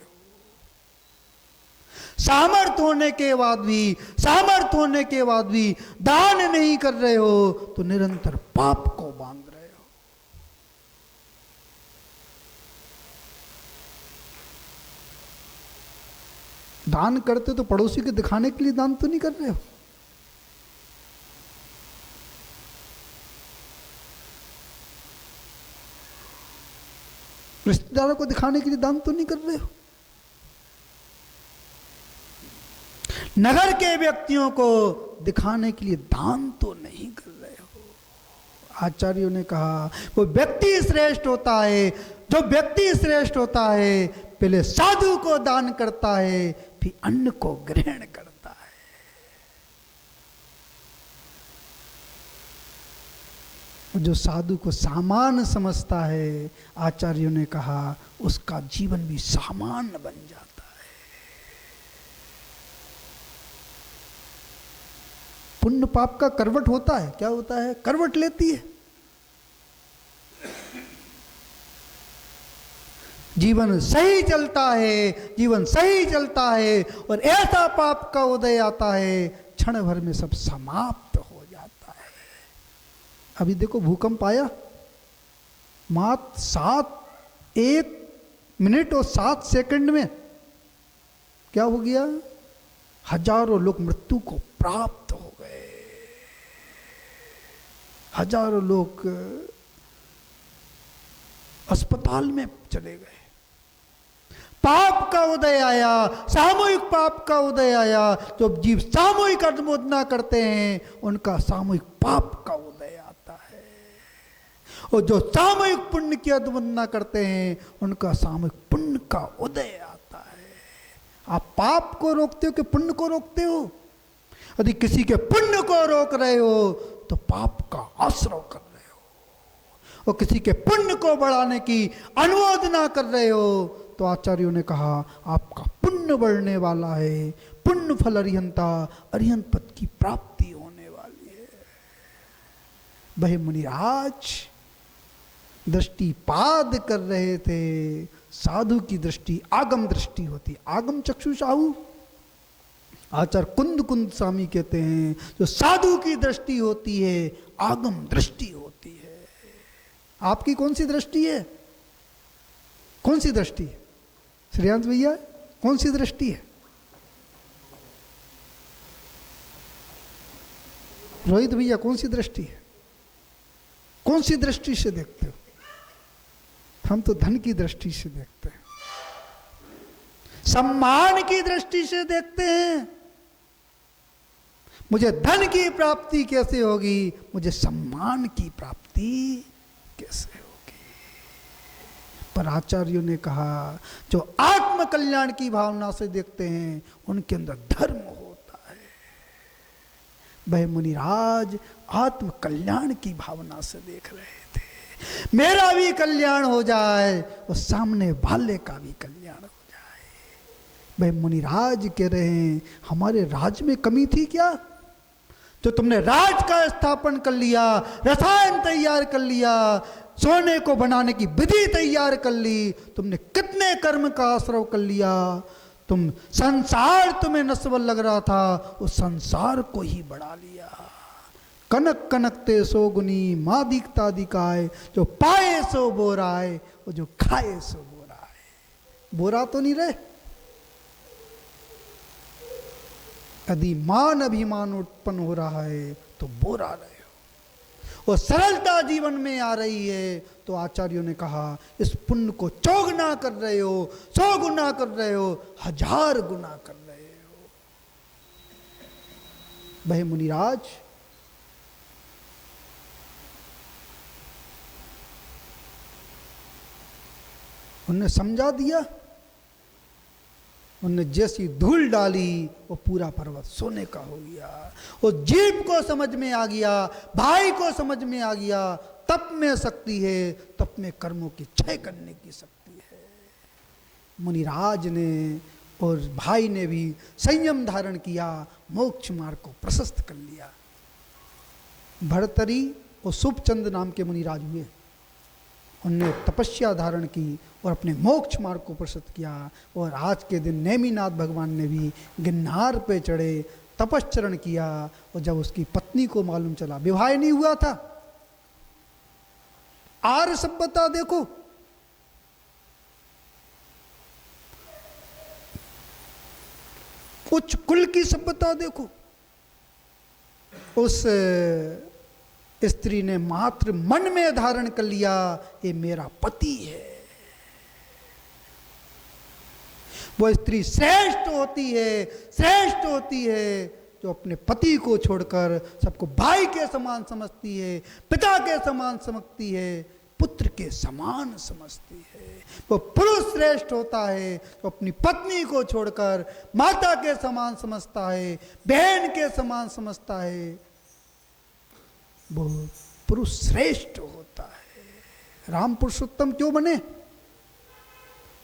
सामर्थ्य होने के बाद भी दान नहीं कर रहे हो तो निरंतर पाप को बांध रहे हो। दान करते तो पड़ोसी के दिखाने के लिए दान तो नहीं कर रहे हो। रिश्तेदारों को दिखाने के लिए दान तो नहीं कर रहे हो। नगर के व्यक्तियों को दिखाने के लिए दान तो नहीं कर रहे हो। आचार्यों ने कहा वो व्यक्ति श्रेष्ठ होता है, जो व्यक्ति श्रेष्ठ होता है पहले साधु को दान करता है, फिर अन्न को ग्रहण करता है। जो साधु को सामान्य समझता है, आचार्यों ने कहा उसका जीवन भी सामान्य बन जाता है। पुण्य पाप का करवट होता है, क्या होता है? करवट लेती है। जीवन सही चलता है और ऐसा पाप का उदय आता है क्षण भर में सब समाप्त हो जाता है। अभी देखो भूकंप आया, मात्र 1 मिनट और 7 सेकंड में क्या हो गया? हजारों लोग मृत्यु को प्राप्त हो गए। हजारों लोग अस्पताल में चले गए। पाप का उदय आया, सामूहिक पाप का उदय आया। जो जीव सामूहिक अनुमोदना करते हैं उनका सामूहिक पाप का उदय आता है, और जो सामूहिक पुण्य की अनुमोदना करते हैं उनका सामूहिक पुण्य का उदय आता है। आप पाप को रोकते हो कि पुण्य को रोकते हो? यदि किसी के पुण्य को रोक रहे हो तो पाप का आश्रय कर रहे हो, और किसी के पुण्य को बढ़ाने की अनुमोदना कर रहे हो तो आचार्यों ने कहा आपका पुण्य बढ़ने वाला है। पुण्य फल अरिहंता, अरिहंत पद की प्राप्ति होने वाली है। वह मुनिराज दृष्टिपात कर रहे थे। साधु की दृष्टि आगम दृष्टि होती, आगम चक्षुषाहु। आचार्य कुंद स्वामी कहते हैं जो साधु की दृष्टि होती है आगम दृष्टि होती है। आपकी कौन सी दृष्टि है? कौन सी दृष्टि है? श्रेयांश भैया कौन सी दृष्टि है? रोहित भैया कौन सी दृष्टि है? कौन सी दृष्टि से देखते हो? हम तो धन की दृष्टि से देखते हैं, सम्मान की दृष्टि से देखते हैं। मुझे धन की प्राप्ति कैसे होगी, मुझे सम्मान की प्राप्ति कैसे होगी। पर आचार्यों ने कहा जो आत्म कल्याण की भावना से देखते हैं उनके अंदर धर्म होता है। वह मुनिराज आत्म कल्याण की भावना से देख रहे थे। मेरा भी कल्याण हो जाए और सामने वाले का भी कल्याण हो जाए। वह मुनिराज कह रहे हैं हमारे राज में कमी थी क्या? जो तुमने राज का स्थापन कर लिया, रसायन तैयार कर लिया, सोने को बनाने की विधि तैयार कर ली, तुमने कितने कर्म का आश्रय कर लिया, तुम संसार तुम्हें नस्वर लग रहा था, उस संसार को ही बढ़ा लिया। कनक कनकते सो गुनी माँ दीकता दिखाए, जो पाए सो बोराए, वो जो खाए सो बोराए। बोरा तो नहीं रहे। यदि मान अभिमान उत्पन्न हो रहा है तो बोरा रहे हो, और सरलता जीवन में आ रही है तो आचार्यों ने कहा इस पुण्य को चौगुना कर रहे हो, 100 गुना कर रहे हो, 1000 गुना कर रहे हो। भाई मुनिराज, उन्होंने समझा दिया, उन्होंने जैसी धूल डाली वो पूरा पर्वत सोने का हो गया। वो जीव को समझ में आ गया, भाई को समझ में आ गया, तप में शक्ति है, तप में कर्मों की क्षय करने की शक्ति है। मुनिराज ने और भाई ने भी संयम धारण किया, मोक्ष मार्ग को प्रशस्त कर लिया। भरतरी और शुभचंद नाम के मुनिराज हुए, उनने तपस्या धारण की और अपने मोक्ष मार्ग को प्रशस्त किया। और आज के दिन नेमिनाथ भगवान ने भी गिरनार पे चढ़े, तपश्चरण किया, और जब उसकी पत्नी को मालूम चला, विवाह नहीं हुआ था, आर्य सभ्यता देखो, उच्च कुल की सभ्यता देखो, उस स्त्री ने मात्र मन में धारण कर लिया ये मेरा पति है। वो स्त्री श्रेष्ठ होती है, श्रेष्ठ होती है जो अपने पति को छोड़कर सबको भाई के समान समझती है, पिता के समान समझती है, पुत्र के समान समझती है। वो पुरुष श्रेष्ठ होता है जो अपनी पत्नी को छोड़कर माता के समान समझता है, बहन के समान समझता है। वो पुरुष श्रेष्ठ होता है। राम पुरुषोत्तम क्यों बने?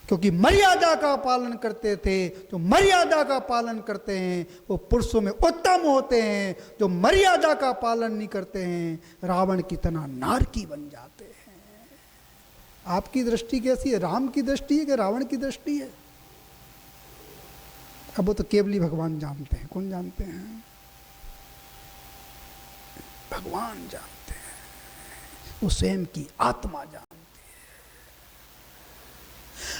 क्योंकि मर्यादा का पालन करते थे। जो मर्यादा का पालन करते हैं वो पुरुषों में उत्तम होते हैं, जो मर्यादा का पालन नहीं करते हैं रावण की तरह नारकी बन जाते हैं। आपकी दृष्टि कैसी है? राम की दृष्टि है कि रावण की दृष्टि है? अब वो तो केवली भगवान जानते हैं। कौन जानते हैं? भगवान जानते हैं, वो स्वयं की आत्मा जानती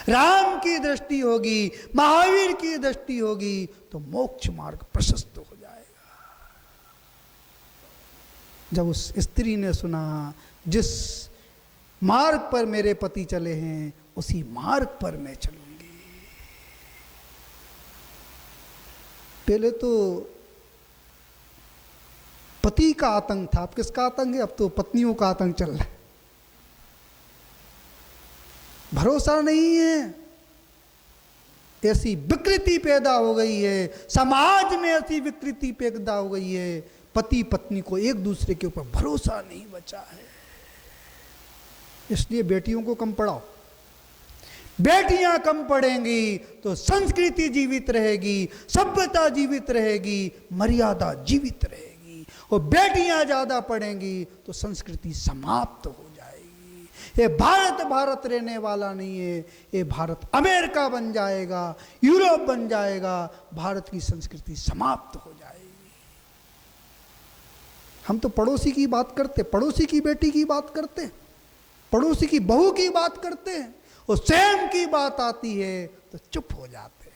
है। राम की दृष्टि होगी, महावीर की दृष्टि होगी तो मोक्ष मार्ग प्रशस्त हो जाएगा। जब उस स्त्री ने सुना जिस मार्ग पर मेरे पति चले हैं उसी मार्ग पर मैं चलूंगी। पहले तो पति का आतंक था, अब किसका आतंक है? अब तो पत्नियों का आतंक चल रहा है। भरोसा नहीं है, ऐसी विकृति पैदा हो गई है, समाज में ऐसी विकृति पैदा हो गई है, पति पत्नी को एक दूसरे के ऊपर भरोसा नहीं बचा है। इसलिए बेटियों को कम पढ़ाओ। बेटियां कम पढ़ेंगी तो संस्कृति जीवित रहेगी, सभ्यता जीवित रहेगी, मर्यादा जीवित रहेगी। और बेटियां ज्यादा पढ़ेंगी तो संस्कृति समाप्त हो जाएगी। ये भारत भारत रहने वाला नहीं है, ये भारत अमेरिका बन जाएगा, यूरोप बन जाएगा, भारत की संस्कृति समाप्त हो जाएगी। हम तो पड़ोसी की बात करते, पड़ोसी की बेटी की बात करते, पड़ोसी की बहू की बात करते हैं, और स्वयं की बात आती है तो चुप हो जाते हैं।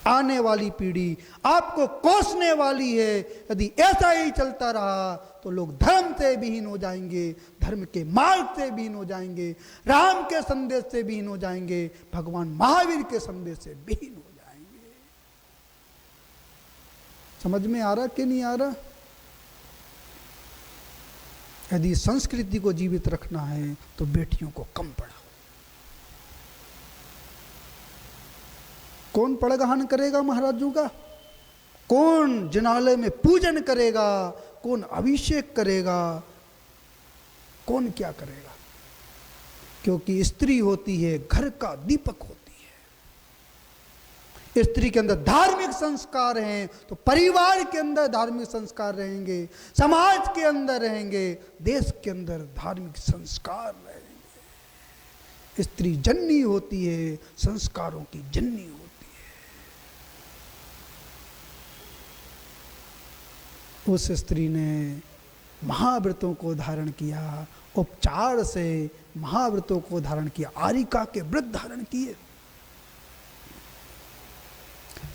आने वाली पीढ़ी आपको कोसने वाली है। यदि ऐसा ही चलता रहा तो लोग धर्म से विहीन हो जाएंगे, धर्म के मार्ग से विहीन हो जाएंगे, राम के संदेश से विहीन हो जाएंगे, भगवान महावीर के संदेश से विहीन हो जाएंगे। समझ में आ रहा कि नहीं आ रहा? यदि संस्कृति को जीवित रखना है तो बेटियों को कम पढ़ाओ। कौन पड़गहन करेगा महाराजों का? कौन जिनालय में पूजन करेगा? कौन अभिषेक करेगा? कौन क्या करेगा? क्योंकि स्त्री होती है घर का दीपक होती है। स्त्री के अंदर धार्मिक संस्कार हैं तो परिवार के अंदर धार्मिक संस्कार रहेंगे, समाज के अंदर रहेंगे, देश के अंदर धार्मिक संस्कार रहेंगे। स्त्री जननी होती है, संस्कारों की जननी होती है। उस स्त्री ने महाव्रतों को धारण किया, उपचार से महाव्रतों को धारण किया, आरिका के व्रत धारण किए,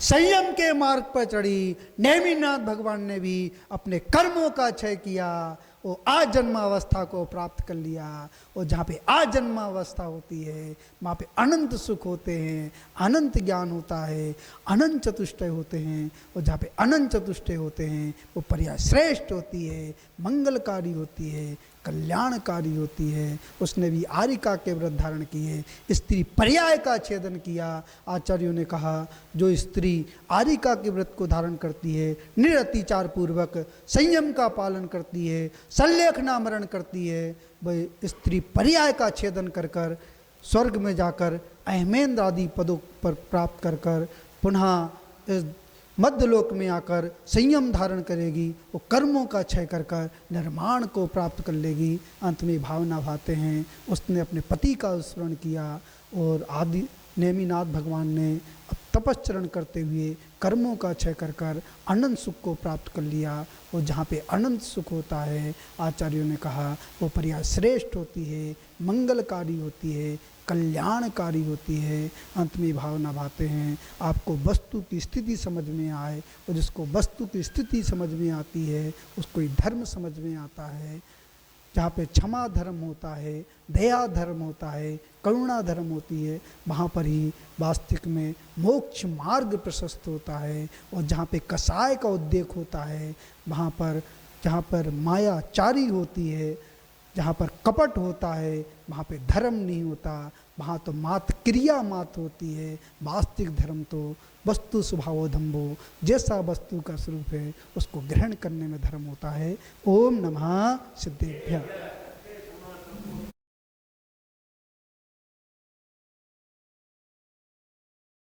संयम के मार्ग पर चढ़ी। नेमिनाथ भगवान ने भी अपने कर्मों का क्षय किया, वो आजन्मावस्था को प्राप्त कर लिया। और जहाँ पे आजन्मावस्था होती है वहाँ पे अनंत सुख होते हैं, अनंत ज्ञान होता है, अनंत चतुष्टय होते हैं। और जहाँ पे अनंत चतुष्टय होते हैं वो पर्याय श्रेष्ठ होती है, मंगलकारी होती है, कल्याणकारी होती है। उसने भी आरिका के व्रत धारण किए, स्त्री पर्याय का छेदन किया। आचार्यों ने कहा जो स्त्री आरिका के व्रत को धारण करती है, निरतिचार पूर्वक संयम का पालन करती है, संलेखनामरण करती है, वह स्त्री पर्याय का छेदन कर कर स्वर्ग में जाकर अहमेंद्र आदि पदों पर प्राप्त कर कर पुनः इस मध्यलोक में आकर संयम धारण करेगी। वो कर्मों का क्षय कर कर निर्माण को प्राप्त कर लेगी। अंत में भावना भाते हैं उसने अपने पति का स्मरण किया और आदि नेमिनाथ भगवान ने अब तपश्चरण करते हुए कर्मों का क्षय कर कर अनंत सुख को प्राप्त कर लिया। और जहाँ पे अनंत सुख होता है आचार्यों ने कहा वो पर्याय श्रेष्ठ होती है, मंगलकारी होती है, कल्याणकारी होती है। अंत में भावना भाते हैं आपको वस्तु की स्थिति समझ में आए, और जिसको वस्तु की स्थिति समझ में आती है उसको ही धर्म समझ में आता है। जहाँ पे क्षमा धर्म होता है, दया धर्म होता है, करुणा धर्म होती है, वहाँ पर ही वास्तविक में मोक्ष मार्ग प्रशस्त होता है। और जहाँ पे कसाय का उद्देक होता है, वहाँ पर जहाँ पर मायाचारी होती है, जहाँ पर कपट होता है, वहाँ पे धर्म नहीं होता, वहाँ तो मात्र क्रिया मात्र होती है। वास्तविक धर्म तो वस्तु स्वभावोधम्भो, जैसा वस्तु का स्वरूप है उसको ग्रहण करने में धर्म होता है। ओम नमः सिद्धेभ्यः।